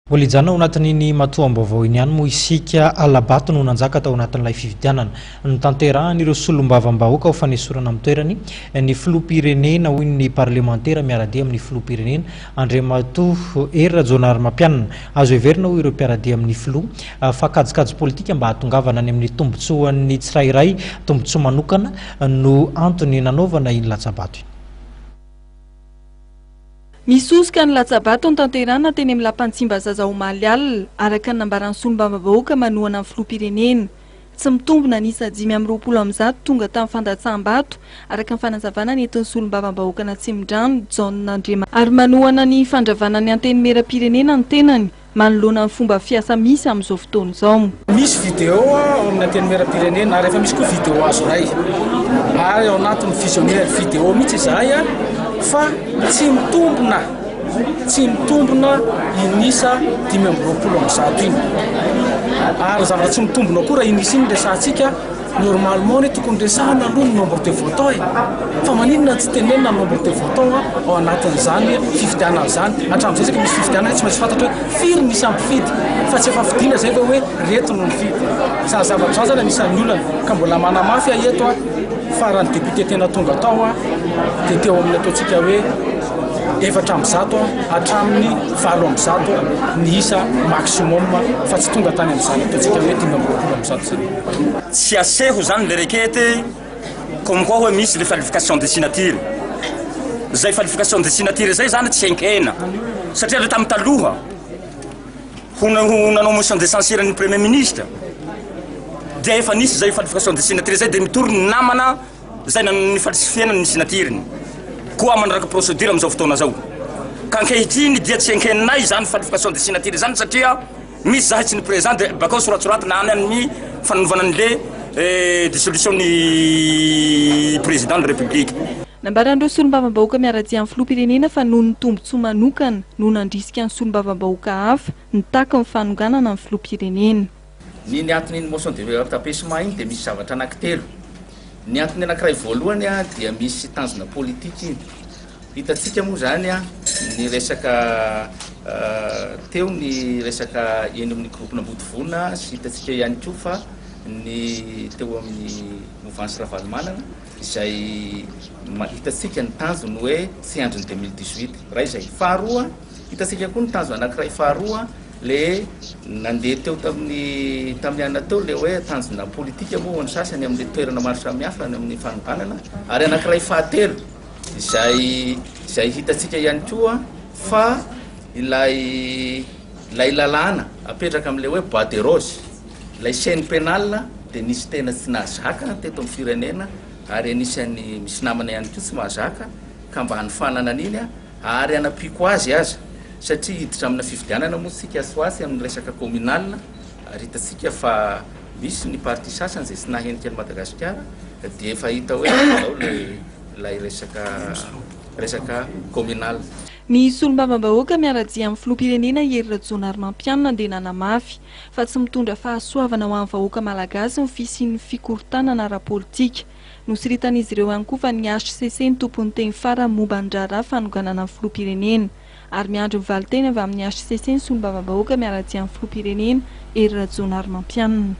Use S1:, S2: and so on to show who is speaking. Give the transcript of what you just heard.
S1: Mbola hijanona ao anatin'iny matoam-baovao iny ihany moa isika Alabato no nanjaka tao anatin'ilay fifidianana ny tanterahan'ireo solombavambahoaka ho fanesorana amin'ny toerany ny filoham-pirenena hoy ny parlemantera miaradia amin'ny filoham-pirenena Andriamatoa Hery Rajaonarimampianina azo heverina hoy ireo mpiaradia amin'ny filoha fa kajikajy politika mba hatongavana any amin'ny tombotsoan'ny tsirairay tombotsoa manokana no antony nanaovana iny Latsabato.
S2: Misosika ny Latsabato ny tanterana teny amin'ny lapanitsimba zaza omaly alina araka ny nambaran'ny solombavambahoaka manohana amin'ny filoham-pirenena. Tsy mitombina ny isa 520 tonga tamin'ny fandatsaham-bato araka ny fanazavana ny entin'ny solombavambahoaka na Tsimondrano John Andrema ary manohana ny fandravana ny anteny meram-pirenena ny tenany manoloana ny fomba fiasa misy amin'izao fotoana izao.
S3: Misy vidéo amin'ny anteny meram-pirenena ary efa misy koa vidéo azo ray ary ao anatin'ny visionnaire vidéo mihitsy izahay fa tsy mitombina inisa 520 iny ary zavatra tsy mitombina koa raha inisa iny resantsika normalement ny tokony resahana aloha ny nombre de votants fa maninona tsy tenenina nombre de votants ao anatin'izany fifidianana zany hatramin'izay sika misy fifidianana tsy maintsy fantatra hoe firy misy ampifidy fa tsy efa fidiana zay fa hoe reto no mifidy sa zavatra zany anisan'ny olana ka mbola manamafy eto fa raha ny député tena tonga tao dia teo amin'ny ataontsika hoe 400 hatramin'ny 700 ny isa maximum fa tsy tonga tany amin'izany ataontsika hoe 520 zany.
S4: Tsy aseho zany le requête comme quoi hoe misy le falsification de signature. Zay falsification de signature zay zany tsy enkena satria le tamin'ny taloha ho nanao motion de censure ny premier ministre dia efa nisy zay falsification de signature zay dia mitory ny namana zay ny falsifiana ny signature-ny koa manaraka procédure amin'izao fotoana zao ka ankehitriny dia tsy enkenay zany falsification de signature zany satria misy zahay tsy ny président dia bakao soratsorata na any amin'ny fananovana an'le dissolution ny président de république.
S2: Nambaran'ireo solombavambahoaka miaradia amin'ny filoham-pirenena fa noho ny tombotsoa manokana no nandrisika ny solombavambahoaka hafa nitaka ny fanonganana amin'ny filoham-pirenena.
S5: Ny anton'iny motion de tapesement iny dia misy zavatra anankitelo. Ny antony anankiray voalohany dia misy tanjona politika iny. Hitantsika moa zany ny resaka teo ny resaka eny amin'ny groupena Ambotovona sy hitantsika ihany koa fa ny teo amin'ny mouvance Ravalomanana izay hitantsika ny tanjony hoe tsy androny 2018 raha izay. Faharoa hitantsika koa ny tanjona anankiray faharoa le nandeha teo tamin'ny anona teo le hoe tanjona politika moa ny sasany amin'ny toerana maro samihafa any amin'ny fanonganana ary anankiray fahatelo izay hitantsika ihany koa fa ilay lalàna apetraka amin'le hoe bois de rose ilay chaîne pénale dia nisy tena tsy nahazaka teto amin'ny firenena ary anisan'ny misy namana ihany koa tsy mahazaka ka mba hanifanana an'iny ary anapiko azy aza satria hiditra amina fifidianana moa sika asoasy amin'ny resaka communal ary hitantsika fa misy ny parti sasany zay tsy nahenika ny Madagasikara dia efa hita hoe zao lay resaka communal.
S2: Ny solombavambahoaka miaradia amin'ny filoham-pirenena Hery Rajaonarimampianina dia nanamafy fa tsy mitondra fahasoavana ho an'ny vahoaka malagasy ny fisian'ny fikorontanana ara-politika. Nosiritan'izy ireo ihany koa fa ny HCC ny tompon'ny teny farany momba ny raharaha fanonganana amin'ny filoham-pirenena ary miandry mivaly teny avy amin'ny HCC ny solombavambahoaka miaradia amin'ny filoham-pirenena Hery Rajaonarimampianina.